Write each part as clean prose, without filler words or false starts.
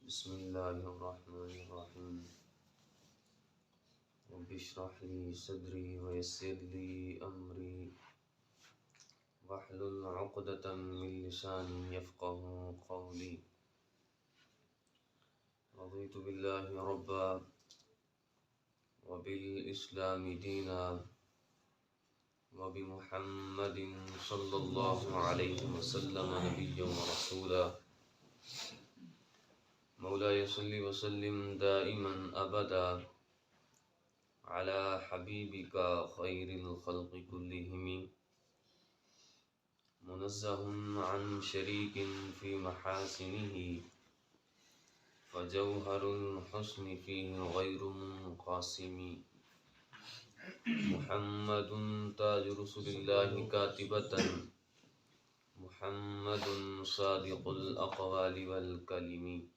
بسم اللہ الرحمن الرحیم رب اشرح لی صدری ویسر لی امری واحلل عقدۃ من لسانی یفقهوا قولی رضیت باللہ ربا وبالاسلام دینا وبمحمد صلی اللہ علیہ وسلم نبیا ورسولا مولاي صل وسلم دائما أبدا على حبيبك خير الخلق كلهم منزه عن شريك في محاسنه فجوهر الحسن فيه غير منقسم محمد تاج رسول الله كاتبة محمد صادق الأقوال والكلم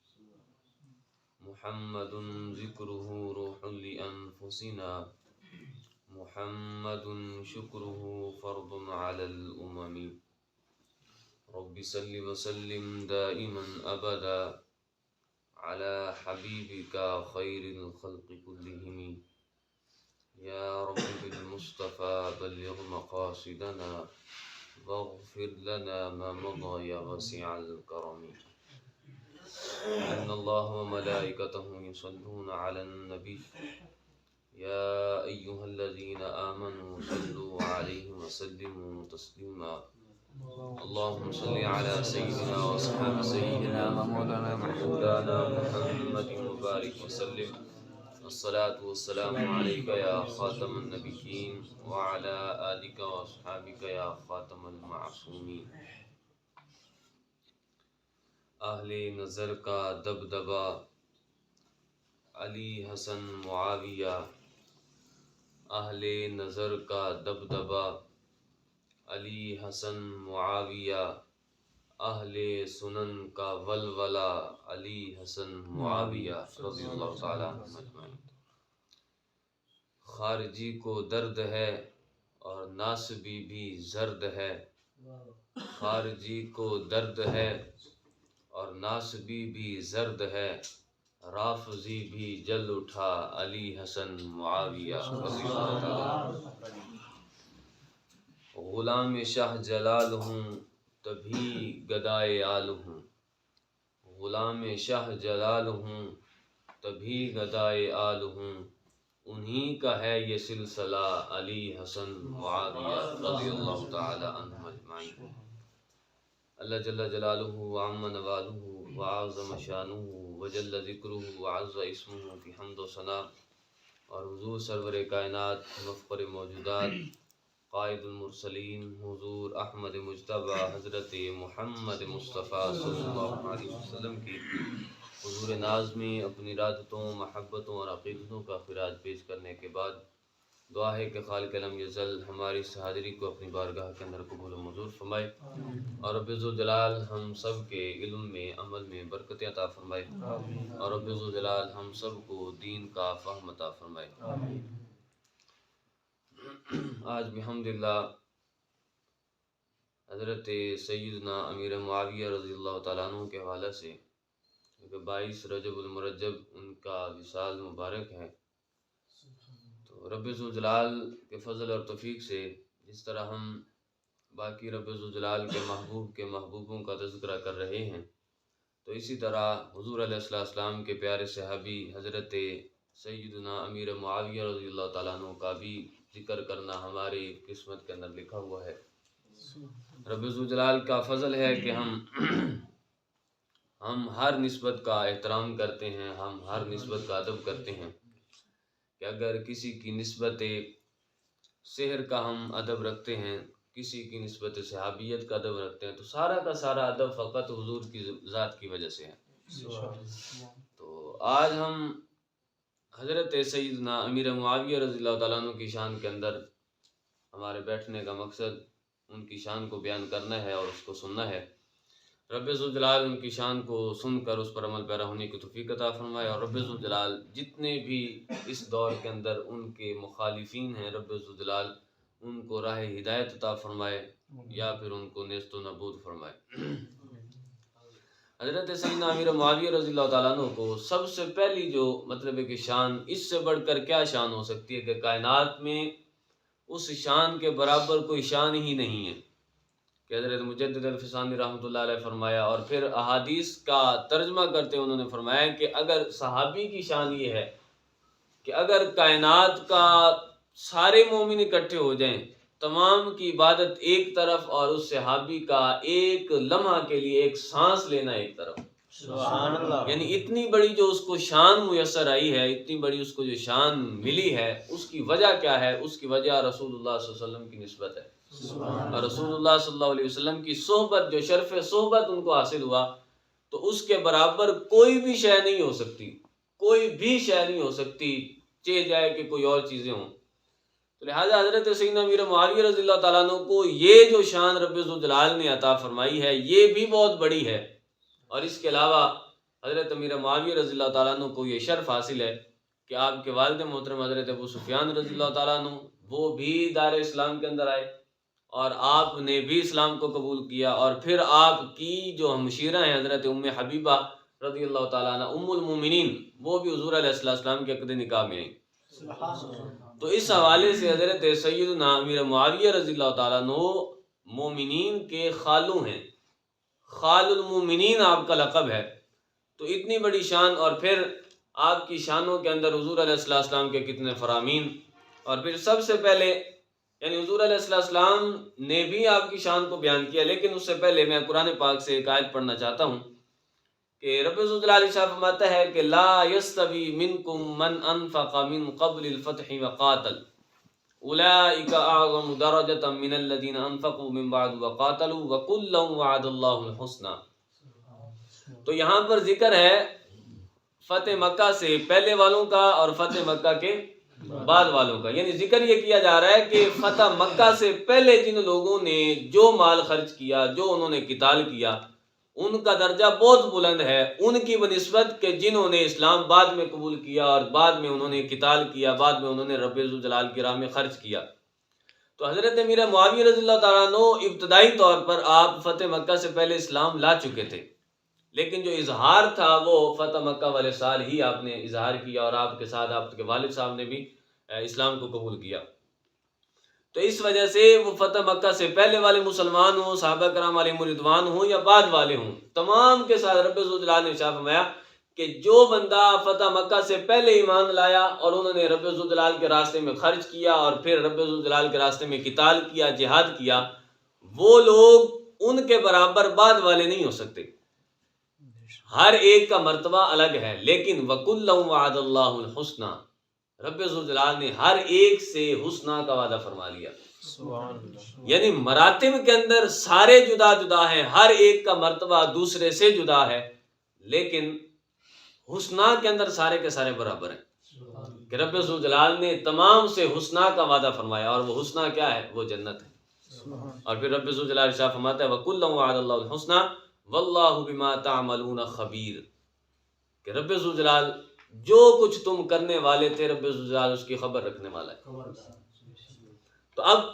محمد ذکرہ روح لأنفسنا محمد شکرہ فرض علی الأمم رب صل وسلم دائما أبدا على حبيبك خير الخلق كلهم يا رب بالمصطفى بلغ مقاصدنا واغفر لنا ما مضى يا واسع الكرم إن الله وملائكته يصلون على النبي يا أيها الذين آمنوا صلوا عليه وسلموا تسليما اللهم صل على سيدنا وأصحاب سيدنا مولانا محمد وبارك وسلم الصلاة والسلام عليك يا خاتم النبيين وعلى آلك وأصحابك يا خاتم المعصومين اہل نظر کا دبدبا علی حسن معاویہ اہل نظر کا دبدبا علی حسن معاویہ اہل سنن کا ولولہ علی حسن معاویہ رضی اللہ تعالیٰ عنہ اجمعین خارجی کو درد ہے اور ناسبی بھی زرد ہے خارجی کو درد ہے اور ناسبی بھی زرد ہے رافضی بھی جل اٹھا علی حسن معاویہ رضی اللہ تعالیٰ غلام شاہ جلال ہوں تبھی گدائے آل ہوں غلام شاہ جلال ہوں تبھی گدائے آل ہوں انہی کا ہے یہ سلسلہ علی حسن معاویہ رضی اللہ تعالیٰ عنہ اجمعین اللہ جل جلالہ وعم نوالہ وعظم شانہ وجل ذکرہ وعز اسمہ کی حمد و ثنا اور حضور سرور کائنات مفخر موجودات قائد المرسلین حضور احمد مجتبی حضرت محمد مصطفیٰ صلی اللہ علیہ وسلم کی حضور ناز میں اپنی ارادتوں محبتوں اور عقیدتوں کا خراج پیش کرنے کے بعد دعا ہے کہ خالق لم یزل ہماری اس حاضری کو اپنی بارگاہ کے اندر قبول و منظور فرمائے اور رب ذوالجلال ہم سب کے علم میں عمل میں برکت عطا فرمائے اور رب ذوالجلال ہم سب کو دین کا فہم عطا فرمائے آج بحمدللہ حضرت سیدنا امیر معاویہ رضی اللہ تعالیٰ عنہ کے حوالے سے کیونکہ 22 رجب المرجب ان کا وصال مبارک ہے تو رب ذوالجلال کے فضل اور توفیق سے جس طرح ہم باقی رب ذوالجلال کے محبوب کے محبوبوں کا تذکرہ کر رہے ہیں تو اسی طرح حضور علیہ السلام کے پیارے صحابی حضرت سیدنا امیر معاویہ رضی اللہ تعالیٰ عنہ کا بھی ذکر کرنا ہماری قسمت کے اندر لکھا ہوا ہے رب ذوالجلال کا فضل ہے کہ ہم ہر نسبت کا احترام کرتے ہیں ہم ہر نسبت کا ادب کرتے ہیں کہ اگر کسی کی نسبت سحر کا ہم ادب رکھتے ہیں کسی کی نسبت صحابیت کا ادب رکھتے ہیں تو سارا کا سارا ادب فقط حضور کی ذات کی وجہ سے ہے تو آج ہم حضرت سیدنا امیر معاویہ رضی اللہ تعالیٰ عنہ کی شان کے اندر ہمارے بیٹھنے کا مقصد ان کی شان کو بیان کرنا ہے اور اس کو سننا ہے رب ذوالجلال ان کی شان کو سن کر اس پر عمل پیرا ہونے کی توفیق عطا فرمائے اور رب ذوالجلال جتنے بھی اس دور کے اندر ان کے مخالفین ہیں رب ذوالجلال ان کو راہ ہدایت عطا فرمائے یا پھر ان کو نیست و نابود فرمائے حضرت سیدنا امیر معاویہ رضی اللہ تعالیٰ عنہ کو سب سے پہلی جو مطلب ہے کہ شان، اس سے بڑھ کر کیا شان ہو سکتی ہے کہ کائنات میں اس شان کے برابر کوئی شان ہی نہیں ہے کہ حضرت مجدد الفسانی رحمۃ اللہ علیہ فرمایا، اور پھر احادیث کا ترجمہ کرتے انہوں نے فرمایا کہ اگر صحابی کی شان یہ ہے کہ اگر کائنات کا سارے مومن اکٹھے ہو جائیں، تمام کی عبادت ایک طرف اور اس صحابی کا ایک لمحہ کے لیے ایک سانس لینا ایک طرف، سبحان اللہ، یعنی اتنی بڑی جو اس کو شان میسر آئی ہے، اتنی بڑی اس کو جو شان ملی ہے، اس کی وجہ کیا ہے؟ اس کی وجہ رسول اللہ صلی اللہ علیہ وسلم کی نسبت ہے، اور رسول اللہ صلی اللہ علیہ وسلم کی صحبت، جو شرف صحبت ان کو حاصل ہوا، تو اس کے برابر کوئی بھی شے نہیں ہو سکتی، کوئی بھی شے نہیں ہو سکتی، چاہے جائے کہ کوئی اور چیزیں ہوں۔ تو لہٰذا حضرت سیدنا امیر معاویہ رضی اللہ تعالیٰ عنہ کو یہ جو شان رب ذوالجلال نے عطا فرمائی ہے، یہ بھی بہت بڑی ہے، اور اس کے علاوہ حضرت امیر معاویہ رضی اللہ تعالیٰ عنہ کو یہ شرف حاصل ہے کہ آپ کے والد محترم حضرت ابو سفیان رضی اللہ تعالیٰ عنہ وہ بھی دار اسلام کے اندر آئے، اور آپ نے بھی اسلام کو قبول کیا، اور پھر آپ کی جو ہمشیرہ ہیں حضرت ام حبیبہ رضی اللہ تعالیٰ عنہ ام المومنین، وہ بھی حضور علیہ السلام کے عقد نکاح میں آئیں۔ تو اس حوالے سے حضرت سیدنا امیر معاویہ رضی اللہ تعالیٰ عنہ مومنین کے خالو ہیں، خال المومنین آپ کا لقب ہے۔ تو اتنی بڑی شان، اور پھر آپ کی شانوں کے اندر حضور علیہ السلام کے کتنے فرامین، اور پھر سب سے پہلے یعنی حضور علیہ السلام نے بھی آپ کی شان کو بیان کیا، لیکن اس سے پہلے میں قرآن پاک سے ایک آیت پڑھنا چاہتا ہوں کہ رب ذوالجلال شاہ فرماتا ہے کہ لا یستوی منکم من انفق من قبل الفتح وقاتل اولئک اعظم درجۃ من الذین انفقوا من بعد وقاتلوا وکلا وعد اللہ الحسنی۔ تو یہاں پر ذکر ہے فتح مکہ سے پہلے والوں کا اور فتح مکہ کے بعد والوں کا، یعنی ذکر یہ کیا جا رہا ہے کہ فتح مکہ سے پہلے جن لوگوں نے جو مال خرچ کیا، جو انہوں نے قتال کیا، ان کا درجہ بہت بلند ہے ان کی بنسبت کہ جنہوں نے اسلام بعد میں قبول کیا اور بعد میں انہوں نے قتال کیا، بعد میں انہوں نے رب ذوالجلال کی راہ میں خرچ کیا۔ تو حضرت امیر معاویہ رضی اللہ تعالیٰ عنہ ابتدائی طور پر آپ فتح مکہ سے پہلے اسلام لا چکے تھے، لیکن جو اظہار تھا وہ فتح مکہ والے سال ہی آپ نے اظہار کیا، اور آپ کے ساتھ آپ کے والد صاحب نے بھی اسلام کو قبول کیا۔ تو اس وجہ سے وہ فتح مکہ سے پہلے والے مسلمان ہوں، صحابہ کرام علیہم رضوان ہوں یا بعد والے ہوں، تمام کے ساتھ رب ذوالجلال نے ارشاد فرمایا کہ جو بندہ فتح مکہ سے پہلے ایمان لایا اور انہوں نے رب ذوالجلال کے راستے میں خرچ کیا اور پھر رب ذوالجلال کے راستے میں قتال کیا، جہاد کیا، وہ لوگ ان کے برابر بعد والے نہیں ہو سکتے۔ ہر ایک کا مرتبہ الگ ہے، لیکن وَكُلًّا وَعَدَ اللَّهُ الْحُسْنَى، رب ذوالجلال نے ہر ایک سے حسنہ کا وعدہ فرما لیا۔ یعنی مراتب کے اندر سارے جدا جدا ہیں، ہر ایک کا مرتبہ دوسرے سے جدا ہے، لیکن حسنہ کے اندر سارے کے سارے برابر ہیں کہ رب ذوالجلال نے تمام سے حسنہ کا وعدہ فرمایا، اور وہ حسنہ کیا ہے؟ وہ جنت ہے۔ اور پھر رب ذوالجلال ارشاد فرماتا ہے وَكُلًّا وَعَدَ اللَّهُ الْحُسْنَى وَاللَّهُ بِمَا تَعْمَلُونَ خَبِيرٌ، کہ رب ذوالجلال جو کچھ تم کرنے والے تھے، رب ذوالجلال اس کی خبر رکھنے والا ہے۔ تو اب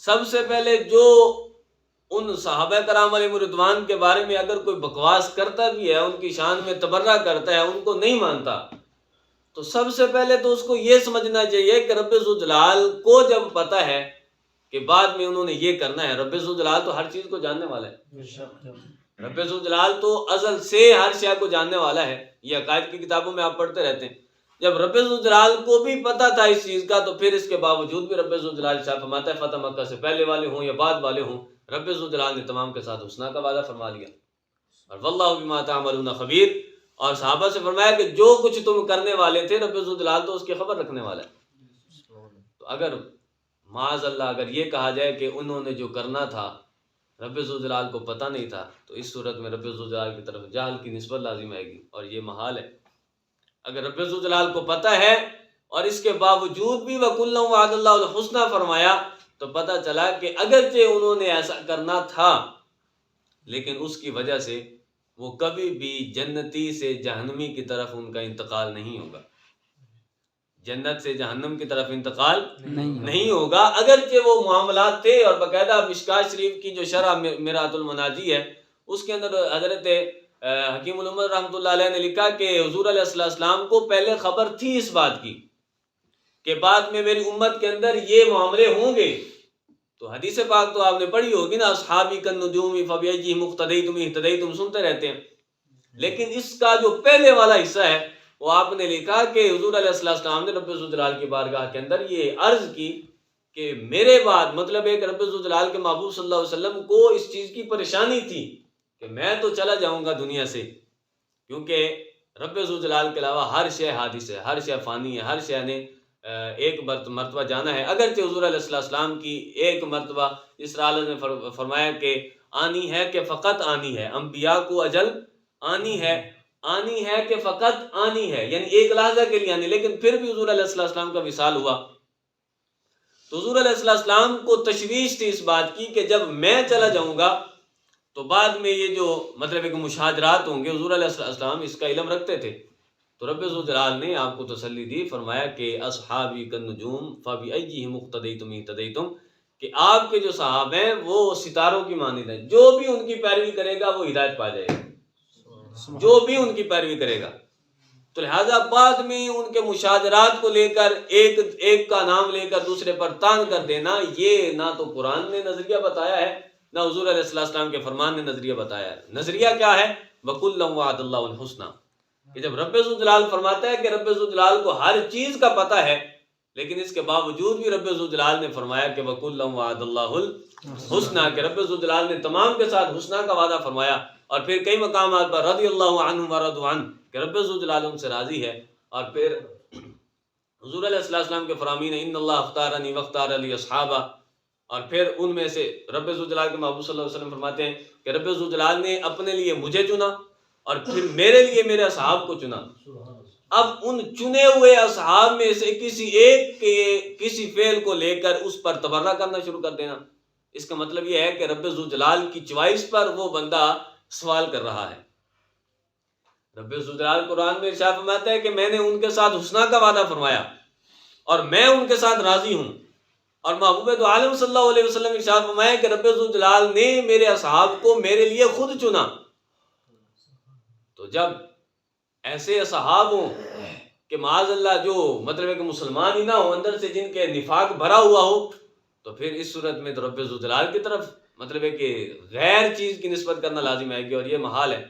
سب سے پہلے جو ان صحابہ کرام علیہم رضوان کے بارے میں اگر کوئی بکواس کرتا بھی ہے، ان کی شان میں تبرہ کرتا ہے، ان کو نہیں مانتا، تو سب سے پہلے تو اس کو یہ سمجھنا چاہیے کہ رب ذوالجلال کو جب پتہ ہے کہ بعد میں انہوں نے یہ کرنا ہے، رب ذوالجلال تو ہر چیز کو جاننے والا ہے، رب ذوالجلال تو ازل سے ہر شے کو جاننے والا ہے۔ یہ عقائد کی کتابوں میں آپ پڑھتے رہتے ہیں۔ جب رب ذوالجلال کو بھی پتہ تھا اس چیز کا، تو پھر اس کے باوجود بھی رب ذوالجلال ارشاد فرماتا ہے فتح مکہ سے پہلے والے ہوں یا بعد والے ہوں، رب ذوالجلال نے تمام کے ساتھ حسنہ کا وعدہ فرما لیا۔ اور واللہ بما تعملون خبیر، اور صحابہ سے فرمایا کہ جو کچھ تم کرنے والے تھے، رب ذوالجلال تو اس کی خبر رکھنے والا ہے۔ تو اگر معاذ اللہ اگر یہ کہا جائے کہ انہوں نے جو کرنا تھا رب ذوالجلال کو پتہ نہیں تھا، تو اس صورت میں رب ذوالجلال کی طرف جہل کی نسبت لازم آئے گی، اور یہ محال ہے۔ اگر رب ذوالجلال کو پتہ ہے اور اس کے باوجود بھی وَكُلًّا وَعَدَ اللَّهُ الْحُسْنَى فرمایا، تو پتہ چلا کہ اگرچہ انہوں نے ایسا کرنا تھا، لیکن اس کی وجہ سے وہ کبھی بھی جنتی سے جہنمی کی طرف ان کا انتقال نہیں ہوگا، جنت سے جہنم کی طرف انتقال نہیں ہوگا۔ اگرچہ وہ معاملات تھے، اور باقاعدہ مشکوٰۃ شریف کی جو شرح مرآت المناجی ہے اس کے اندر حضرت حکیم الامت رحمۃ اللہ علیہ نے لکھا کہ حضور علیہ السلام کو پہلے خبر تھی اس بات کی کہ بعد میں میری امت کے اندر یہ معاملے ہوں گے. تو حدیث پاک تو آپ نے پڑھی ہوگی نا، اصحابی کالنجوم فبأیہم اقتدیتم اہتدیتم، سنتے رہتے ہیں. لیکن اس کا جو پہلے والا حصہ ہے وہ آپ نے لکھا کہ حضور علیہ السلام نے رب ذوالجلال کی بارگاہ کے اندر یہ عرض کی کہ میرے بعد، مطلب ایک رب ذوالجلال کے محبوب صلی اللہ علیہ وسلم کو اس چیز کی پریشانی تھی کہ میں تو چلا جاؤں گا دنیا سے، کیونکہ رب ذوالجلال کے علاوہ ہر شے حادث ہے، ہر شے فانی ہے، ہر شے نے ایک مرتبہ جانا ہے. اگرچہ حضور علیہ السلام کی ایک مرتبہ اس طرح نے فرمایا کہ آنی ہے کہ فقط آنی ہے، انبیاء کو اجل آنی ہے کہ فقط آنی ہے، یعنی ایک لحظہ کے لیے آنی. لیکن پھر بھی حضور علیہ السلام کا وصال ہوا تو حضور علیہ السلام کو تشویش تھی اس بات کی کہ جب میں چلا جاؤں گا تو بعد میں یہ جو مطلب ایک مشاجرات ہوں گے. حضور علیہ السلام اس کا علم رکھتے تھے. تو رب ذوالجلال نے آپ کو تسلی دی، فرمایا کہ اصحابی کالنجوم فبأیہم اقتدیتم اہتدیتم، کہ آپ کے جو صحابہ ہیں وہ ستاروں کی مانند ہیں، جو بھی ان کی پیروی کرے گا وہ ہدایت پا جائے گا، جو بھی ان کی پیروی کرے گا. تو لہٰذا بعد میں ان کے مشاجرات کو لے کر ایک کا نام لے کر دوسرے پر تان کر دینا، یہ نہ تو قرآن نے نظریہ بتایا ہے نہ حضور علیہ السلام کے فرمان نے نظریہ بتایا ہے. نظریہ کیا ہے؟ وَكُلًّا وَعَدَ اللَّهُ الْحُسْنَى، کہ جب رب ذوالجلال فرماتا ہے کہ رب ذوالجلال کو ہر چیز کا پتہ ہے، لیکن اس کے باوجود بھی رب ذوالجلال نے فرمایا کہ وَكُلًّا وَعَدَ اللَّهُ الْحُسْنَى، کہ رب ذوالجلال نے تمام کے ساتھ حسنہ کا وعدہ فرمایا. اور پھر کئی مقامات پر رضی اللہ عنہم ورضوا عنہ، کہ رب ذوالجلال ان سے راضی ہے. اور پھر حضور علیہ السلام کے فرامین ان اللہ اختارنی واختار لی اصحابہ، اور پھر ان میں سے رب ذوالجلال کے محبوب صلی اللہ علیہ وسلم فرماتے ہیں کہ رب ذوالجلال نے اپنے لیے مجھے چنا اور پھر میرے لیے میرے اصحاب کو چنا. اب ان چنے ہوئے اصحاب میں سے کسی ایک کے کسی فعل کو لے کر اس پر تبرہ کرنا شروع کر دینا، اس کا مطلب یہ ہے کہ رب ذوالجلال کی چوائس پر وہ بندہ سوال کر رہا ہے. رب ذوالجلال قرآن میں ارشاد فرماتا ہے کہ میں نے ان کے ساتھ حسنہ کا وعدہ فرمایا اور میں ان کے ساتھ راضی ہوں. اور محبوب دو عالم صلی اللہ علیہ وسلم ارشاد فرمایا کہ رب ذوالجلال نے میرے اصحاب کو میرے لیے خود چنا. تو جب ایسے اصحاب ہوں کہ معاذ اللہ جو مطلب ہے کہ مسلمان ہی نہ ہو، اندر سے جن کے نفاق بھرا ہوا ہو، تو پھر اس صورت میں تو رب ذوالجلال کی طرف مطلب ہے کہ غیر چیز کی نسبت کرنا لازم ہے گی، اور یہ محال ہے.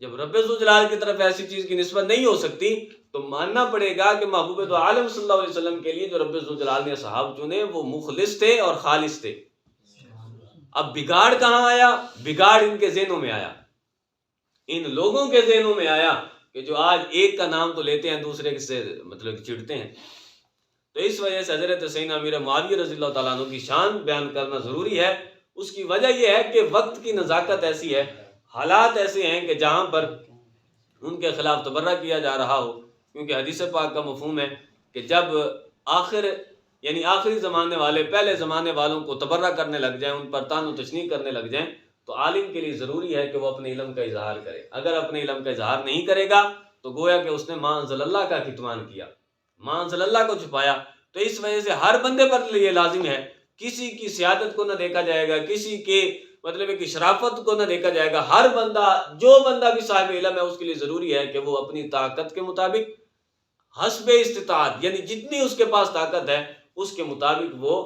جب رب ذوالجلال کی طرف ایسی چیز کی نسبت نہیں ہو سکتی تو ماننا پڑے گا کہ محبوب دو عالم صلی اللہ علیہ وسلم کے لیے جو رب ذوالجلال نے صحاب چنے وہ مخلص تھے اور خالص تھے. اب بگاڑ کہاں آیا؟ بگاڑ ان کے ذہنوں میں آیا، ان لوگوں کے ذہنوں میں آیا کہ جو آج ایک کا نام تو لیتے ہیں دوسرے سے مطلب چڑھتے ہیں. تو اس وجہ سے حضرت سیدنا امیر معاویہ رضی اللہ تعالیٰ عنہ کی شان بیان کرنا ضروری ہے. اس کی وجہ یہ ہے کہ وقت کی نزاکت ایسی ہے، حالات ایسے ہیں کہ جہاں پر ان کے خلاف تبرہ کیا جا رہا ہو، کیونکہ حدیث پاک کا مفہوم ہے کہ جب آخری زمانے والے پہلے زمانے والوں کو تبرہ کرنے لگ جائیں، ان پر طعن و تشنیع کرنے لگ جائیں، تو عالم کے لیے ضروری ہے کہ وہ اپنے علم کا اظہار کرے. اگر اپنے علم کا اظہار نہیں کرے گا تو گویا کہ اس نے ما انزل اللہ کا کتمان کیا، ما انزل اللہ کو چھپایا. تو اس وجہ سے ہر بندے پر یہ لازم ہے، کسی کی سیادت کو نہ دیکھا جائے گا، کسی کے مطلب ہے کہ شرافت کو نہ دیکھا جائے گا. ہر بندہ، جو بندہ بھی صاحب علم ہے، اس کے لیے ضروری ہے کہ وہ اپنی طاقت کے مطابق حسب استطاعت، یعنی جتنی اس کے پاس طاقت ہے اس کے مطابق وہ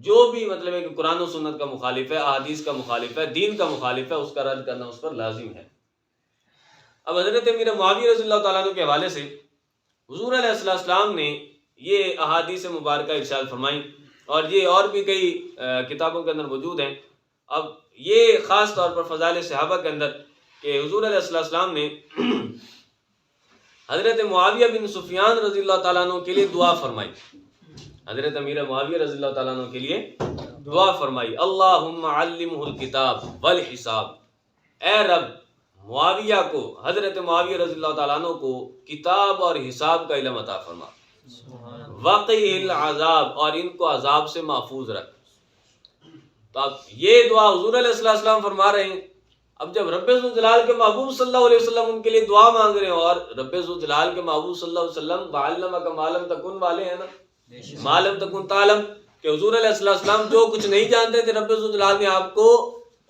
جو بھی مطلب ہے کہ قرآن و سنت کا مخالف ہے، احادیث کا مخالف ہے، دین کا مخالف ہے، اس کا رد کرنا اس پر لازم ہے. اب حضرت امیر معاویہ رضی اللہ تعالیٰ عنہ کے حوالے سے حضور علیہ السلام نے یہ احادیث مبارکہ ارشاد فرمائی، اور یہ اور بھی کئی کتابوں کے اندر موجود ہیں. اب یہ خاص طور پر فضائل صحابہ کے اندر کہ حضور علیہ السلام نے حضرت معاویہ بن سفیان رضی اللہ تعالیٰ عنہ کے لیے دعا فرمائی. حضرت امیر معاویہ رضی اللہ تعالیٰ عنہ کے لیے دعا فرمائی، اللہم علمہ الکتاب والحساب، اے رب معاویہ کو، حضرت معاویہ رضی اللہ تعالیٰ عنہ کو کتاب اور حساب کا علم عطا فرما، وقیہ العذاب، اور ان کو عذاب سے محفوظ رکھ. تو اب یہ دعا حضور علیہ السلام فرما رہے ہیں. اب جب رب ذوالجلال کے محبوب صلی اللہ علیہ وسلم ان کے لیے دعا مانگ رہے ہیں، اور رب ذوالجلال کے محبوب صلی اللہ علیہ وسلم وَعَلَّمَكَ مَا لَمْ تَكُنْ والے ہیں نا، مَا لَمْ تَكُنْ تَعْلَمْ، کہ حضور علیہ السلام جو کچھ نہیں جانتے تھے رب ذوالجلال نے آپ کو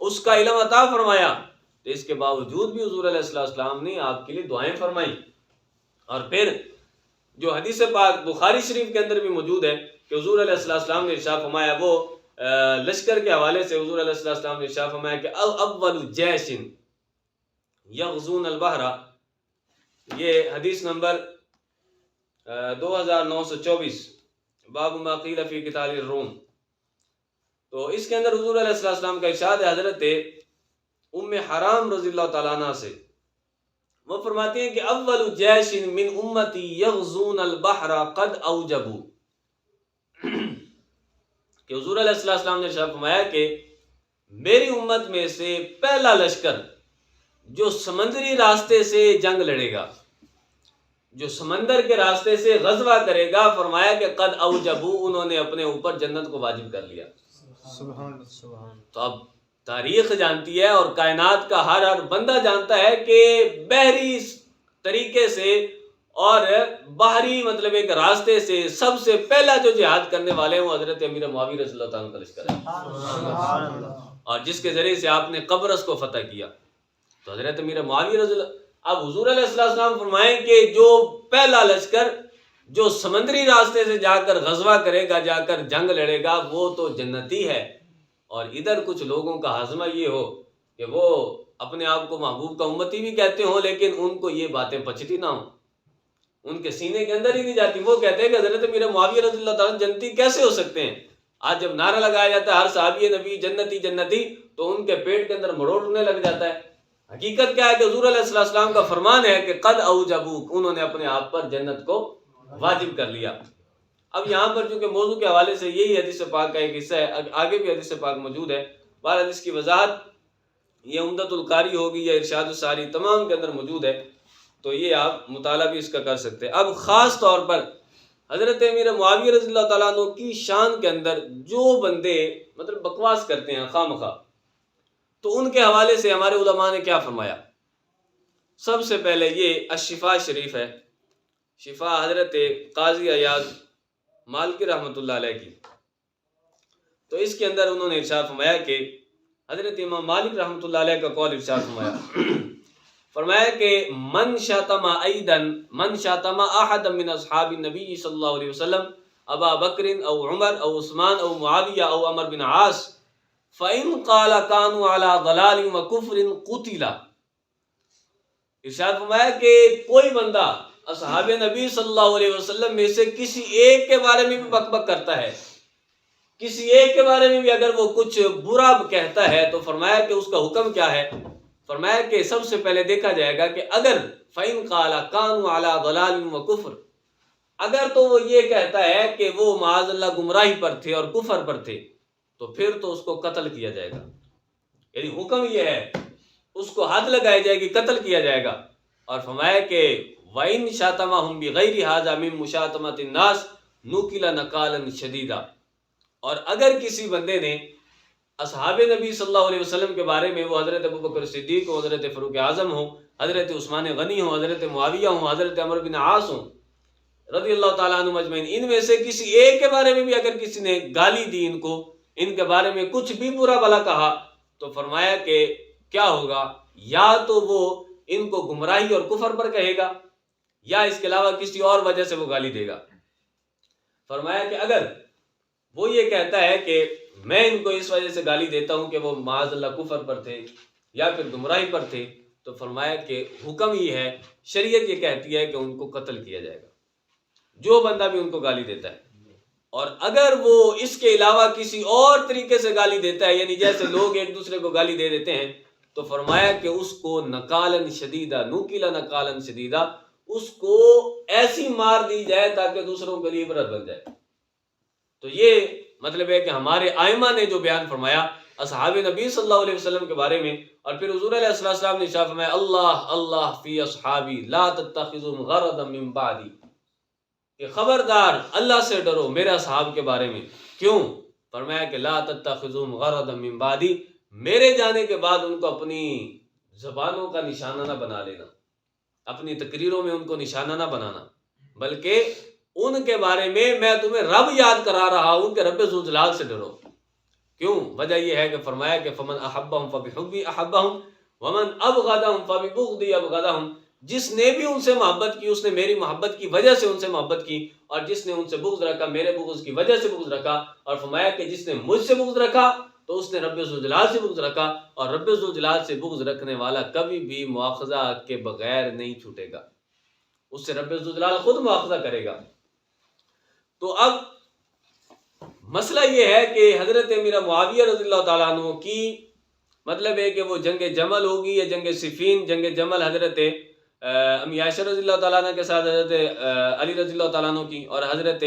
اس کا علم عطا فرمایا. تو اس کے باوجود بھی حضور علیہ السلام نے آپ کے لیے دعائیں فرمائیں. اور پھر جو حدیث پاک بخاری شریف کے اندر بھی موجود ہے کہ حضور علیہ السلام نے ارشاد فرمایا، وہ لشکر کے حوالے سے حضور علیہ السلام نے ارشاد فرمایا کہ اول جیش یغزون البحر، یہ حدیث نمبر 2924، باب ما قیل فی قتال الروم. تو اس کے اندر حضور علیہ السلام کا ارشاد ہے حضرت ام حرام رضی اللہ تعالیٰ عنہ سے، وہ فرماتے ہیں کہ اول جیش من امتی یغزون البحر قد اوجبوا، کہ حضور علیہ السلام نے ارشاد فرمایا کہ میری امت میں سے پہلا لشکر جو سمندری راستے سے جنگ لڑے گا، جو سمندر کے راستے سے غزوہ کرے گا، فرمایا کہ قد اوجبوا، انہوں نے اپنے اوپر جنت کو واجب کر لیا. سبحان. تو اب تاریخ جانتی ہے اور کائنات کا ہر بندہ جانتا ہے کہ بحری طریقے سے اور باہری مطلب ایک راستے سے سب سے پہلا جو جہاد کرنے والے ہیں وہ حضرت امیر معاویہ رضی اللہ تعالیٰ عنہ کا لشکر ہے، اور جس کے ذریعے سے آپ نے قبرص کو فتح کیا. تو حضرت امیر معاویہ رضی اللہ، اب حضور علیہ السلام فرمائیں کہ جو پہلا لشکر جو سمندری راستے سے جا کر غزوہ کرے گا، جا کر جنگ لڑے گا، وہ تو جنتی ہے. اور ادھر کچھ لوگوں کا ہاضمہ یہ ہو کہ وہ اپنے آپ کو محبوب کا امتی بھی کہتے ہوں، لیکن ان کو یہ باتیں پچتی نہ ہوں، ان کے سینے کے اندر ہی نہیں جاتی. وہ کہتے ہیں کہ حضرت امیر معاویہ رضی اللہ تعالیٰ جنتی کیسے ہو سکتے ہیں؟ آج جب نعرہ لگایا جاتا ہے ہر صحابی نبی جنتی جنتی، تو ان کے پیٹ کے اندر مروڑ ہونے لگ جاتا ہے. حقیقت کیا ہے کہ حضور علیہ السلام کا فرمان ہے کہ قد اوجبوا، انہوں نے اپنے آپ پر جنت کو واجب کر لیا. اب یہاں پر چونکہ موضوع کے حوالے سے یہی حدیث پاک کا ایک حصہ ہے، آگے بھی حدیث پاک موجود ہے. بہر حدیث کی وضاحت یہ عمدۃ القاری ہوگی یا ارشاد الساری تمام کے اندر موجود ہے، تو یہ آپ مطالعہ بھی اس کا کر سکتے ہیں. اب خاص طور پر حضرت امیر معاویہ رضی اللہ تعالیٰ عنہ کی شان کے اندر جو بندے مطلب بکواس کرتے ہیں خواہ مخواہ، تو ان کے حوالے سے ہمارے علماء نے کیا فرمایا. سب سے پہلے یہ الشفاء شریف ہے، شفا حضرت قاضی عیاض مالکی رحمۃ اللہ علیہ کی. تو اس کے اندر انہوں نے ارشاد فرمایا کہ حضرت امام مالک رحمۃ اللہ علیہ کا قول ارشاد فرمایا کہ من شاتم احد من اصحاب النبی صلی اللہ علیہ وسلم ابا بکر او عمر او عثمان او معاویہ او عمر بن عاص فإن قال كانوا على ضلال وكفر قتل. ارشاد فرمایا کہ کوئی بندہ اصحاب نبی صلی اللہ علیہ وسلم میں سے کسی ایک کے بارے میں بھی بک بک کرتا ہے، کسی ایک کے بارے میں بھی اگر وہ کچھ برا کہتا ہے، تو فرمایا کہ اس کا حکم کیا ہے. فرمایا کہ سب سے پہلے دیکھا جائے گا کہ اگر فَإِن قَالَ كَانُوا عَلَى ضَلَالٍ وَكُفْرٍ، اگر تو وہ یہ کہتا ہے کہ وہ معاذ اللہ گمراہی پر تھے اور کفر پر تھے، تو پھر تو اس کو قتل کیا جائے گا. یعنی حکم یہ ہے، اس کو حد لگائی جائے گی، قتل کیا جائے گا. اور فرمایا کہ وَإِن شَاتَمَهُمْ بِغَيْرِ هَذَا مِن مُشَاتَمَةِ النَّاسِ نُقِلَ نَقَالًا شَدِيدًا. اور اگر کسی بندے نے اصحاب نبی صلی اللہ علیہ وسلم کے بارے میں، وہ حضرت ابوبکر صدیق ہو، حضرت فاروق اعظم ہو، حضرت عثمان غنی ہو، حضرت معاویہ ہو، حضرت عمر بن عاص ہو رضی اللہ تعالیٰ عنہ مجمعین، ان میں سے کسی ایک کے بارے میں بھی اگر کسی نے گالی دی، ان کو ان کے بارے میں کچھ بھی برا بھلا کہا، تو فرمایا کہ کیا ہوگا، یا تو وہ ان کو گمراہی اور کفر پر کہے گا، یا اس کے علاوہ کسی اور وجہ سے وہ گالی دے گا. فرمایا کہ اگر وہ یہ کہتا ہے کہ میں ان کو اس وجہ سے گالی دیتا ہوں کہ وہ معاذ اللہ کفر پر تھے یا پھر گمراہی پر تھے، تو فرمایا کہ حکم یہ ہے، شریعت یہ کہتی ہے کہ ان کو قتل کیا جائے گا، جو بندہ بھی ان کو گالی دیتا ہے. اور اگر وہ اس کے علاوہ کسی اور طریقے سے گالی دیتا ہے، یعنی جیسے لوگ ایک دوسرے کو گالی دے دیتے ہیں، تو فرمایا کہ اس کو نکالن شدیدہ، نوکیلا نکالن شدیدہ، اس کو ایسی مار دی جائے تاکہ دوسروں کے لیے عبرت بن جائے. تو یہ مطلب ہے کہ ہمارے ائمہ نے جو بیان فرمایا اصحاب نبی صلی اللہ علیہ وسلم کے بارے میں، اور پھر حضور علیہ السلام نے ارشاد فرمایا اللہ اللہ فی اصحابی لا تتخذوا غرضا من بعدی، کہ خبردار اللہ سے ڈرو میرے اصحاب کے بارے میں. کیوں؟ فرمایا کہ لا تتخذوا غرضا من بعدی، میرے جانے کے بعد ان کو اپنی زبانوں کا نشانہ نہ بنا لینا، اپنی تقریروں میں ان کو نشانہ نہ بنانا، بلکہ ان کے بارے میں تمہیں رب یاد کرا رہا ہوں کہ رب ذوالجلال سے ڈرو. کیوں؟ وجہ یہ ہے کہ فرمایا کہ فمن احبہم فبحبی احبہم، ومن ابغضهم فببغضی ابغضهم، جس نے بھی ان سے محبت کی اس نے میری محبت کی وجہ سے ان سے محبت کی، اور جس نے ان سے بغض رکھا میرے بغض کی وجہ سے بغض رکھا۔ اور فرمایا کہ جس نے مجھ سے بغض رکھا تو اس نے رب ذوالجلال سے بغض رکھا، اور رب ذوالجلال سے بغض رکھنے والا کبھی بھی مواخذہ کے بغیر نہیں چھوٹے گا، اس سے رب ذوالجلال خود مواخذہ کرے گا۔ تو اب مسئلہ یہ ہے کہ حضرت امیر معاویہ رضی اللہ تعالیٰ عنہ کی مطلب ہے کہ وہ جنگ جمل ہوگی یا جنگ صفین۔ جنگ جمل حضرت امی عائشہ رضی اللہ تعالیٰ عنہ کے ساتھ حضرت علی رضی اللہ تعالیٰ عنہ کی، اور حضرت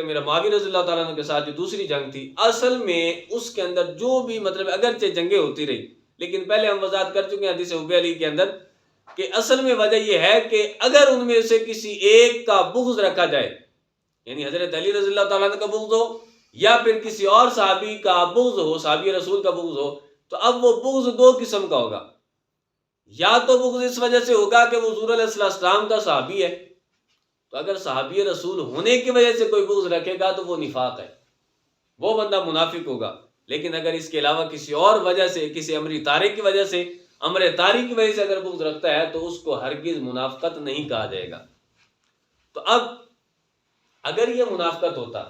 امیر معاویہ رضی اللہ تعالیٰ عنہ کے ساتھ جو دوسری جنگ تھی، اصل میں اس کے اندر جو بھی مطلب اگرچہ جنگیں ہوتی رہی، لیکن پہلے ہم وضاحت کر چکے ہیں حدیث حب علی کے اندر کہ اصل میں وجہ یہ ہے کہ اگر ان میں سے کسی ایک کا بغض رکھا جائے، یعنی حضرت علی رضی اللہ تعالیٰ عنہ کا بغض ہو یا پھر کسی اور صحابی کا بغض ہو، صحابی رسول کا بغض ہو، تو اب وہ بغض دو قسم کا ہوگا۔ یا تو بغض اس وجہ سے ہوگا کہ وہ حضور علیہ السلام کا صحابی ہے، تو اگر صحابی رسول ہونے کی وجہ سے کوئی بغض رکھے گا تو وہ نفاق ہے، وہ بندہ منافق ہوگا۔ لیکن اگر اس کے علاوہ کسی اور وجہ سے، کسی امر طاری کی وجہ سے، امر طاری کی وجہ سے اگر بغض رکھتا ہے تو اس کو ہرگز منافقت نہیں کہا جائے گا۔ تو اب اگر یہ منافقت ہوتا،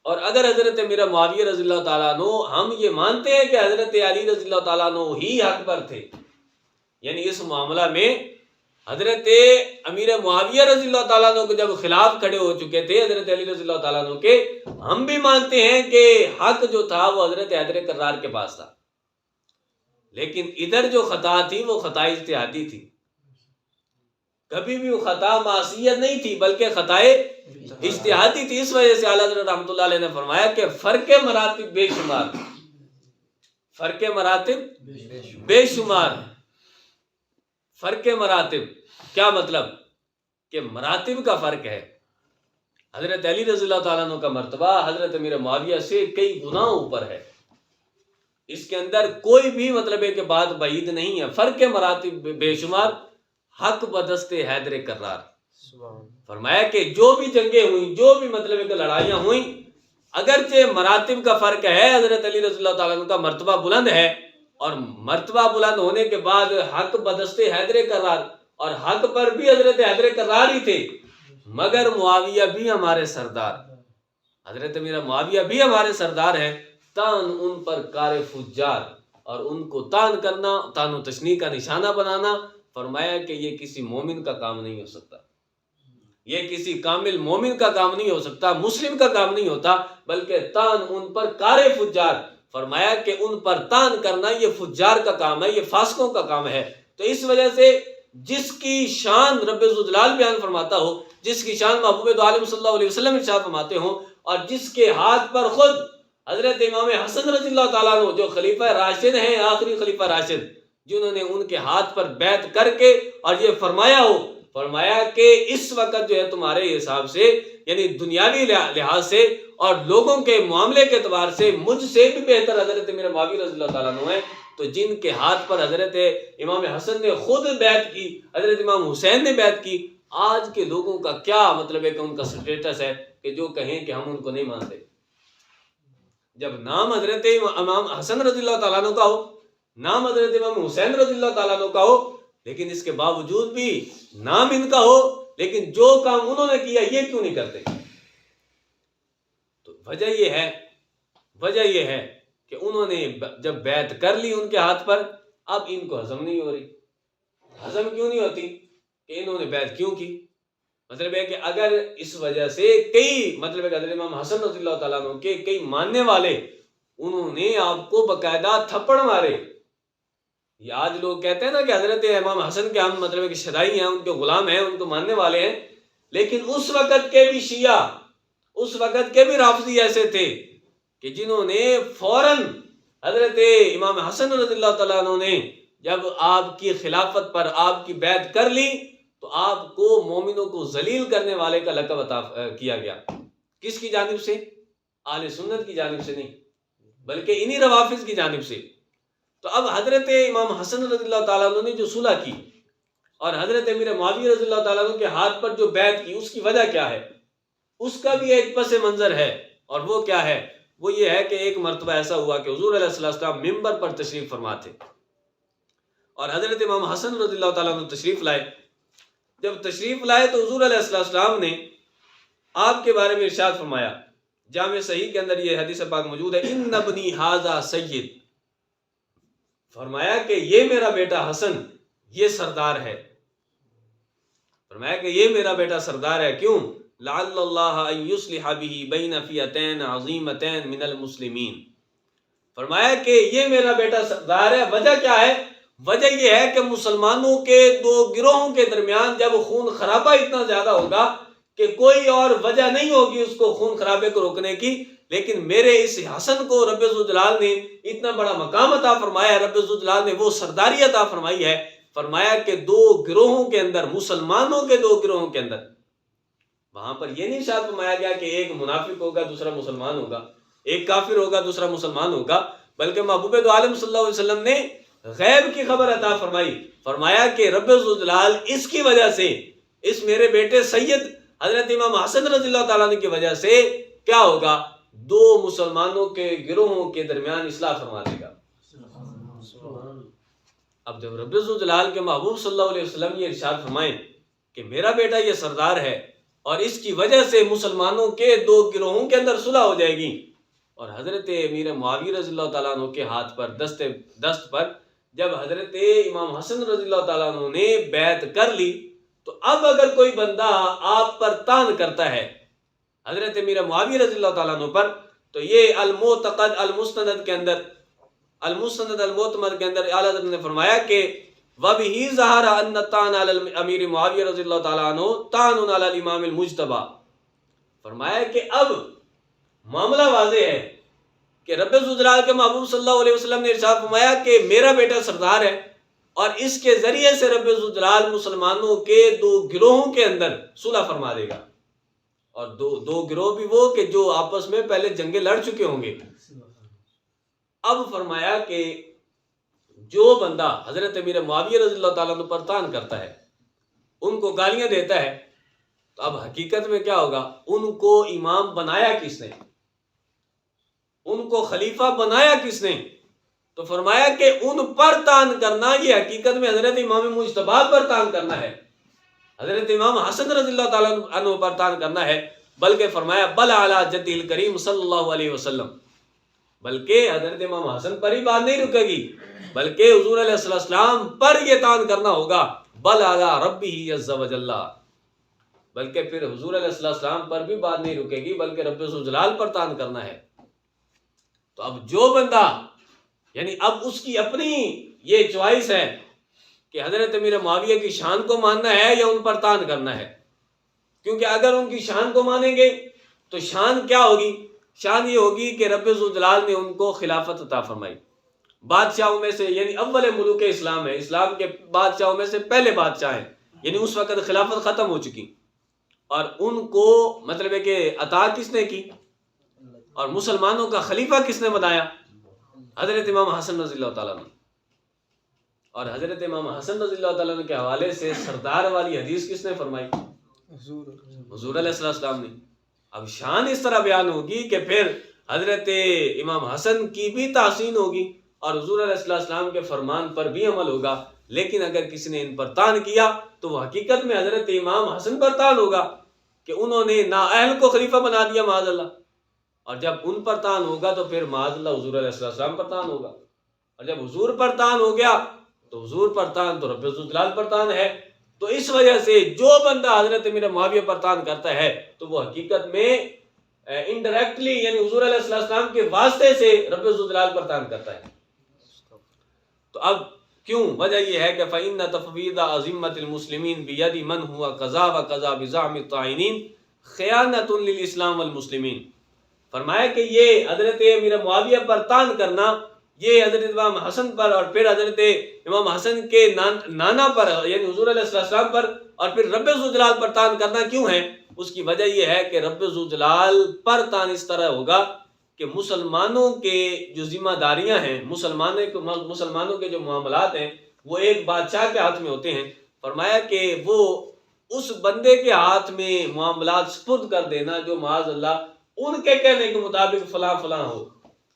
اور اگر حضرت امیر معاویہ رضی اللہ تعالیٰ عنہ، ہم یہ مانتے ہیں کہ حضرت علی رضی اللہ تعالیٰ عنہ ہی حق پر تھے، یعنی اس معاملہ میں حضرت امیر معاویہ رضی اللہ تعالیٰ عنہ کو جب خلاف کھڑے ہو چکے تھے حضرت علی رضی اللہ تعالیٰ عنہ کے، ہم بھی مانتے ہیں کہ حق جو تھا وہ حضرت حیدر کرار کے پاس تھا، لیکن ادھر جو خطا تھی وہ خطا اجتہادی تھی، کبھی بھی وہ خطا معصیت نہیں تھی بلکہ خطا اجتہادی تھی۔ اس وجہ سے اعلیٰ حضرت رحمۃ اللہ علیہ نے فرمایا کہ فرق مراتب بے شمار، فرق مراتب بے شمار۔ فرق مراتب کیا مطلب؟ کہ مراتب کا فرق ہے۔ حضرت علی رضی اللہ تعالیٰ عنہ کا مرتبہ حضرت امیر معاویہ سے کئی گنا اوپر ہے، اس کے اندر کوئی بھی مطلب ہے کہ بات بعید نہیں ہے۔ فرق مراتب بے شمار، حق بدست حیدر کرار۔ فرمایا کہ جو بھی جنگیں ہوئیں، جو بھی مطلب ہے کہ لڑائیاں ہوئیں، اگرچہ مراتب کا فرق ہے، حضرت علی رضی اللہ تعالیٰ عنہ کا مرتبہ بلند ہے، اور مرتبہ بلند ہونے کے بعد حق بدست حیدر کرار، اور حق پر بھی حضرت حیدر کرار ہی تھے، مگر معاویہ بھی ہمارے سردار، حضرت امیر معاویہ بھی ہمارے سردار ہیں۔ تان ان پر کار فجار، اور ان کو تان کرنا، تان و تشنیع کا نشانہ بنانا، فرمایا کہ یہ کسی مومن کا کام نہیں ہو سکتا، یہ کسی کامل مومن کا کام نہیں ہو سکتا، مسلم کا کام نہیں ہوتا، بلکہ تان ان پر کار فجار، فرمایا کہ ان پر تان کرنا یہ فجار کا کام ہے، یہ فاسقوں کا کام ہے۔ تو اس وجہ سے جس کی شان رب ذوالجلال بیان فرماتا ہو، جس کی شان محبوب دو عالم صلی اللہ علیہ وسلم ارشاد فرماتے ہوں، اور جس کے ہاتھ پر خود حضرت امام حسن رضی اللہ تعالیٰ عنہ جو خلیفہ راشد ہیں، آخری خلیفہ راشد، جنہوں نے ان کے ہاتھ پر بیعت کر کے اور یہ فرمایا ہو، فرمایا کہ اس وقت جو ہے تمہارے حساب سے، یعنی دنیاوی لحاظ سے اور لوگوں کے معاملے کے اعتبار سے مجھ سے بھی بہتر حضرت امیر معاویہ رضی اللہ تعالیٰ عنہ ہیں۔ تو جن کے ہاتھ پر حضرت امام حسن نے خود بیعت کی، حضرت امام حسین نے بیعت کی، آج کے لوگوں کا کیا مطلب ہے کہ ان کا سٹیٹس ہے کہ جو کہیں کہ ہم ان کو نہیں مانتے؟ جب نام حضرت امام حسن رضی اللہ تعالیٰ عنہ کا ہو، نام حضرت امام حسین رضی اللہ تعالیٰ عنہ کا ہو، لیکن اس کے باوجود بھی نام ان کا ہو، لیکن جو کام انہوں نے کیا یہ کیوں نہیں کرتے؟ تو وجہ یہ ہے کہ انہوں نے جب بیعت کر لی ان کے ہاتھ پر، اب ان کو ہضم نہیں ہو رہی۔ ہضم کیوں نہیں ہوتی؟ کہ انہوں نے بیعت کیوں کی؟ مطلب ہے کہ اگر اس وجہ سے کئی مطلب ہے کہ حضرت امام حسن رضی اللہ تعالیٰ عنہ کے کئی ماننے والے انہوں نے آپ کو باقاعدہ تھپڑ مارے۔ یہ آج لوگ کہتے ہیں نا کہ حضرت امام حسن کے ہم مطلب ہے کہ شدائی ہیں، ان کے غلام ہیں، ان کو ماننے والے ہیں، لیکن اس وقت کے بھی شیعہ، اس وقت کے بھی رافضی ایسے تھے کہ جنہوں نے فوراً حضرت امام حسن رضی اللہ تعالیٰ عنہ نے جب آپ کی خلافت پر آپ کی بیعت کر لی تو آپ کو مومنوں کو ذلیل کرنے والے کا لقب عطا کیا گیا۔ کس کی جانب سے؟ اہل سنت کی جانب سے نہیں، بلکہ انہی روافض کی جانب سے۔ تو اب حضرت امام حسن رضی اللہ تعالیٰ عنہ نے جو صلح کی اور حضرت امیر معاویہ رضی اللہ تعالیٰ عنہ کے ہاتھ پر جو بیعت کی، اس کی وجہ کیا ہے؟ اس کا بھی ایک پس منظر ہے، اور وہ کیا ہے؟ وہ یہ ہے کہ ایک مرتبہ ایسا ہوا کہ حضور علیہ السلام ممبر پر تشریف فرما تھے، اور حضرت امام حسن رضی اللہ تعالیٰ عنہ تشریف لائے. جب تشریف لائے تو حضور علیہ السلام نے آپ کے بارے میں ارشاد فرمایا، جامع صحیح کے اندر یہ حدیث پاک موجود ہے، ان ابنی ھذا سید، فرمایا کہ یہ میرا بیٹا حسن یہ سردار ہے. فرمایا کہ یہ میرا بیٹا سردار ہے. کیوں؟ لعل اللہ ان یصلح به بین فئتین عظیمتین من المسلمین. فرمایا کہ یہ میرا بیٹا سردار ہے. وجہ کیا ہے؟ وجہ یہ ہے کہ مسلمانوں کے دو گروہوں کے درمیان جب خون خرابہ اتنا زیادہ ہوگا کہ کوئی اور وجہ نہیں ہوگی اس کو خون خرابے کو روکنے کی، لیکن میرے اس حسن کو رب ذوالجلال نے اتنا بڑا مقام عطا فرمایا ہے، رب ذوالجلال نے وہ سرداری عطا فرمائی ہے. فرمایا کہ دو گروہوں کے اندر، مسلمانوں کے دو گروہوں کے اندر، وہاں پر یہ نہیں ارشاد فرمایا گیا کہ ایک منافق ہوگا دوسرا مسلمان ہوگا، ایک کافر ہوگا دوسرا مسلمان ہوگا، بلکہ محبوب دو عالم صلی اللہ علیہ وسلم نے غیب کی خبر عطا فرمائی. فرمایا کہ رب ذوالجلال اس کی وجہ سے، اس میرے بیٹے سید حضرت امام حسن رضی اللہ تعالیٰ عنہ کی وجہ سے کیا ہوگا؟ دو مسلمانوں کے گروہوں کے درمیان اصلاح فرما دے گا. اب جب رب ذوالجلال کے محبوب صلی اللہ علیہ وسلم یہ ارشاد فرمائیں کہ میرا بیٹا یہ سردار ہے اور اس کی وجہ سے مسلمانوں کے دو گروہوں کے اندر صلح ہو جائے گی، اور حضرت امیر معاویہ رضی اللہ تعالیٰ عنہ کے ہاتھ پر دست پر جب حضرت امام حسن رضی اللہ تعالیٰ عنہ نے بیعت کر لی، تو اب اگر کوئی بندہ آپ پر تان کرتا ہے حضرت امیر معاویہ رضی اللہ تعالیٰ عنہ پر، تو یہ المعتقد المستند کے اندر، المستند المعتمد کے اندر اعلیٰ حضرت نے فرمایا کہ وَبِهِ ظَهَرَ أَنَّ الطَّعْنَ عَلَى الْأَمِيرِ معاویہ رضی اللہ تعالیٰ عنہ طَعْنٌ عَلَى الْإِمَامِ الْمُجْتَبَى. فرمایا کہ اب معاملہ واضح ہے کہ رب ذوالجلال کے محبوب صلی اللہ علیہ وسلم نے ارشاد فرمایا کہ میرا بیٹا سردار ہے، اور اس کے ذریعے سے رب ذوالجلال مسلمانوں کے دو گروہوں کے اندر صلح فرما دے گا. اور دو گروہ بھی وہ کہ جو آپس میں پہلے جنگیں لڑ چکے ہوں گے. اب فرمایا کہ جو بندہ حضرت امیر معاویہ رضی اللہ تعالیٰ عنہ پر طعن کرتا ہے، ان کو گالیاں دیتا ہے، تو اب حقیقت میں کیا ہوگا؟ ان کو امام بنایا کس نے؟ ان کو خلیفہ بنایا کس نے؟ تو فرمایا کہ ان پر طعن کرنا یہ حقیقت میں حضرت امام مجتبی پر طعن کرنا ہے، حضرت امام حسن رضی اللہ تعالیٰ عنہ پر طعن کرنا ہے. بلکہ فرمایا بل علی جدہ الکریم صلی اللہ علیہ وسلم، بلکہ حضرت امام حسن پر ہی بات نہیں رکے گی، بلکہ حضور علیہ السلام پر یہ طعن کرنا ہوگا. بل علی ربہ عز وجل، بلکہ پھر حضور علیہ السلام پر بھی بات نہیں رکے گی، بلکہ رب ذوالجلال پر طعن کرنا ہے. تو اب جو بندہ، یعنی اب اس کی اپنی یہ چوائس ہے کہ حضرت امیر معاویہ کی شان کو ماننا ہے یا ان پر طعن کرنا ہے. کیونکہ اگر ان کی شان کو مانیں گے تو شان کیا ہوگی؟ شان یہ ہوگی کہ رب ذوالجلال نے ان کو خلافت عطا فرمائی، بادشاہوں میں سے، یعنی اول ملوک اسلام ہے، اسلام کے بادشاہوں میں سے پہلے بادشاہ ہیں، یعنی اس وقت خلافت ختم ہو چکی، اور ان کو مطلب ہے کہ عطا کس نے کی، اور مسلمانوں کا خلیفہ کس نے بنایا؟ حضرت امام حسن رضی اللہ تعالیٰ عنہ. اور حضرت امام حسن رضی اللہ تعالیٰ عنہ کے حوالے سے سردار والی حدیث کس نے فرمائی؟ حضور علیہ السلام نے. اب شان اس طرح بیان ہوگی کہ پھر حضرت امام حسن کی بھی تحسین ہوگی اور حضور علیہ السلام کے فرمان پر بھی عمل ہوگا. لیکن اگر کسی نے ان پر طعن کیا تو وہ حقیقت میں حضرت امام حسن پر طعن ہوگا کہ انہوں نے نااہل کو خلیفہ بنا دیا معاذ اللہ، اور جب ان پر طعن ہوگا تو پھر معاذ اللہ حضور علیہ السلام پر طعن ہوگا، اور جب حضور پر طعن ہو گیا تو حضور پر طعن تو رب ذوالجلال پر طعن ہے. تو اس وجہ سے جو بندہ حضرت امیر معاویہ پر طعن کرتا ہے تو وہ حقیقت میں انڈائریکٹلی، یعنی حضور علیہ السلام کے واسطے سے رب ذوالجلال پر طعن کرتا ہے. تو اب کیوں؟ وجہ یہ ہے کہ فَإِنَّ تَفْوِيضَ عَزِمَّةِ الْمُسْلِمِينَ بِيَدِ مَنْ هُوَ قَضَى وَقَضَى بِزَعْمِ الطَّاعِنِينَ خِيَانَةٌ لِلْإِسْلَامِ وَالْمُسْلِمِينَ. فرمایا کہ یہ حضرت امیر معاویہ پر طعن کرنا، یہ حضرت امام حسن پر اور پھر حضرت امام حسن کے نانا پر، یعنی حضور علیہ السلام پر، اور پھر رب ذوالجلال پر طعن کرنا کیوں ہے؟ اس کی وجہ یہ ہے کہ رب ذوالجلال پر طعن اس طرح ہوگا کہ مسلمانوں کے جو ذمہ داریاں ہیں، مسلمانوں کے جو معاملات ہیں، وہ ایک بادشاہ کے ہاتھ میں ہوتے ہیں. فرمایا کہ وہ اس بندے کے ہاتھ میں معاملات سپرد کر دینا جو معاذ اللہ ان کے کہنے کے مطابق فلاں فلاں ہو،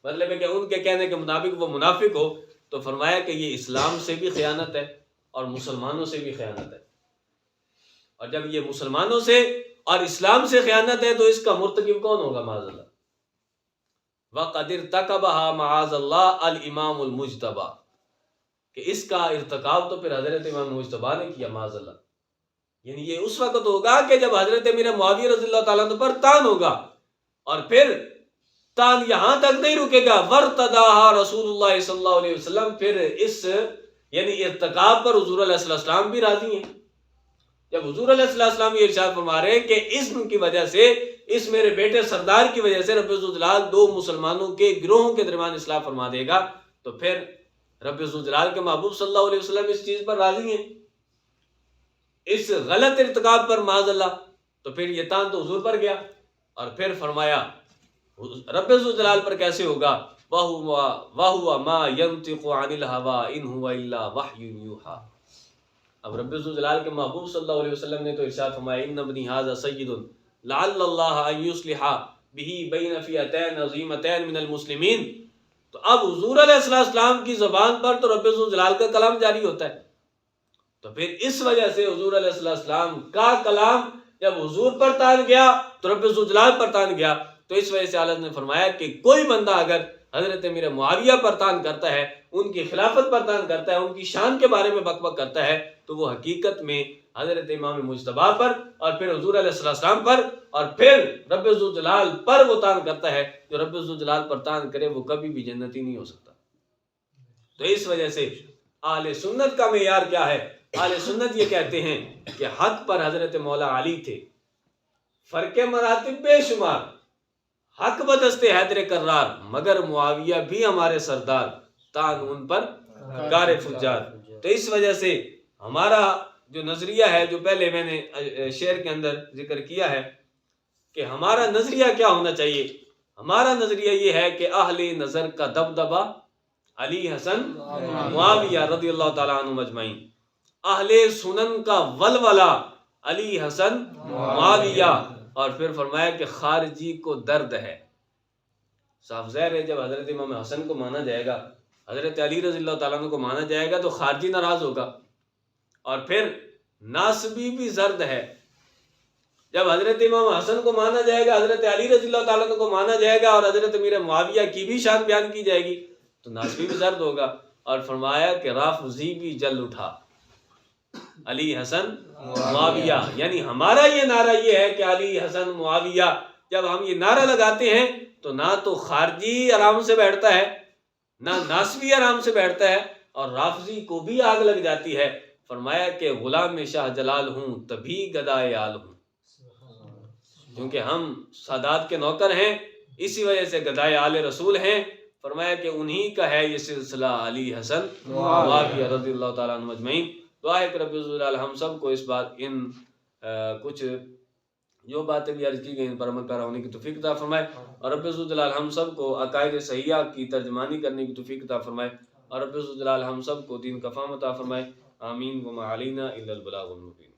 مطلب ہے کہ ان کے کہنے کے مطابق وہ منافق ہو. تو فرمایا کہ یہ اسلام سے بھی خیانت ہے اور مسلمانوں سے بھی خیانت ہے، اور جب یہ مسلمانوں سے اور اسلام سے خیانت ہے تو اس کا مرتکب کون ہوگا؟ معاذ اللہ۔ وَقَدْ ارْتَكَبَهَا مَعَاذَ اللَّهِ الْإِمَامُ الْمُجْتَبَى، کہ اس کا ارتکاب تو پھر حضرت امام مجتبیٰ نے کیا معاذ اللہ۔ یعنی یہ اس وقت ہوگا کہ جب حضرت امیر معاویہ رضی اللہ تعالیٰ عنہ پر تان ہوگا، اور پھر تان یہاں تک نہیں رکے گا، وَارْتَدَاهَا رسول اللہ صلی اللہ علیہ وسلم، پھر اس یعنی ارتکاب پر حضور علیہ السلام بھی راضی ہیں۔ جب حضور علیہ السلام یہ ارشاد فرما رہے ہیں کہ اسم کی وجہ سے، اس میرے بیٹے سردار کی وجہ سے رب ذوالجلال دو مسلمانوں کے گروہوں کے درمیان اصلاح فرما دے گا، تو پھر رب ذوالجلال کے محبوب صلی اللہ علیہ وسلم اس چیز پر راضی ہیں، اس غلط ارتکاب پر معاذ اللہ، تو پھر یہ تان تو حضور پر گیا۔ اور پھر فرمایا رب ذوالجلال پر کیسے ہوگا؟ وَهُوَ مَا يَنْطِقُ عَنِ الْهَوَىٰ إِنْ هُوَ إِلَّا وَحْيٌ يُوحَىٰ۔ اب رب ذوالجلال کے محبوب صلی اللہ علیہ وسلم نے تو ارشاد فرمایا إِنَّ ابْنِي هَٰذَا سَيِّدٌ لَعَلَّ اللَّهَ أَن يُصْلِحَ بِهِ بَيْنَ فِئَتَيْنِ عَظِیمَتَیْنِ مِنَ الْمُسْلِمِینَ۔ تو اب حضور علیہ السلام کی زبان پر تو رب ذوالجلال کا کلام جاری ہوتا ہے، تو پھر اس وجہ سے حضور علیہ السلام کا کلام جب حضور پر تان گیا تو رب ذوالجلال پر تان گیا، تو اس وجہ سے اعلیٰ نے فرمایا کہ کوئی بندہ اگر حضرت امیر معاویہ پر تان کرتا ہے، ان کی خلافت پر تان کرتا ہے، ان کی شان کے بارے میں بک بک کرتا ہے، تو وہ حقیقت میں حضرت امام مجتبیٰ پر اور پھر حضور علیہ السلام پر اور پھر رب ذوالجلال پر وہ تان کرتا ہے۔ جو رب ذوالجلال پر تان کرے وہ کبھی بھی جنتی نہیں ہو سکتا۔ تو اس وجہ سے اہل سنت کا معیار کیا ہے؟ اہل سنت یہ کہتے ہیں کہ حق پر حضرت مولا علی تھے، فرق مراتب بے شمار، حق بدست حیدر کرار، مگر معاویہ بھی ہمارے سردار، تان ان پر گار فجار۔ تو اس وجہ سے ہمارا جو نظریہ ہے، جو پہلے میں نے شعر کے اندر ذکر کیا ہے کہ ہمارا نظریہ کیا ہونا چاہیے، ہمارا نظریہ یہ ہے کہ اہل نظر کا دبدبہ علی حسن معاویہ رضی اللہ تعالیٰ عنہ مجمعین، اہل سنن کا ولولہ علی حسن معاویہ، اور پھر فرمایا کہ خارجی کو درد ہے۔ صاف ظاہر ہے جب حضرت امام حسن کو مانا جائے گا، حضرت علی رضی اللہ تعالیٰ عنہ کو مانا جائے گا تو خارجی ناراض ہوگا، اور پھر ناسبی بھی زرد ہے۔ جب حضرت امام حسن کو مانا جائے گا، حضرت علی رضی اللہ تعالیٰ عنہ کو مانا جائے گا، اور حضرت امیر معاویہ کی بھی شان بیان کی جائے گی تو ناسبی بھی زرد ہوگا۔ اور فرمایا کہ رافضی بھی جل اٹھا، علی حسن معاویہ، یعنی ہمارا یہ نعرہ یہ ہے کہ علی حسن معاویہ، جب ہم یہ نعرہ لگاتے ہیں تو نہ تو خارجی آرام سے بیٹھتا ہے، نہ ناسبی آرام سے بیٹھتا ہے، اور رافضی کو بھی آگ لگ جاتی ہے۔ فرمایا کہ غلام شاہ جلال ہوں تبھی گدائے آل ہوں، کیونکہ ہم سادات کے نوکر ہیں، اسی وجہ سے گدائے آل رسول ہیں۔ فرمایا کہ انہی کا ہے یہ سلسلہ علی حسن معاویہ رضی اللہ تعالیٰ عنہ مجمعین۔ دعا ہے کہ رب ذوالجلال ہم سب کو اس بات کچھ جو باتیں بھی عرض کی گئی ان پر عمل پیرا ہونے کی توفیق عطا فرمائے، اور رب ذوالجلال ہم سب کو عقائد صحیحہ کی ترجمانی کرنے کی توفیق عطا فرمائے، اور رب ذوالجلال ہم سب کو دین کا فہم عطا فرمائے۔ آمین۔ وما علینا الا البلاغ المبین۔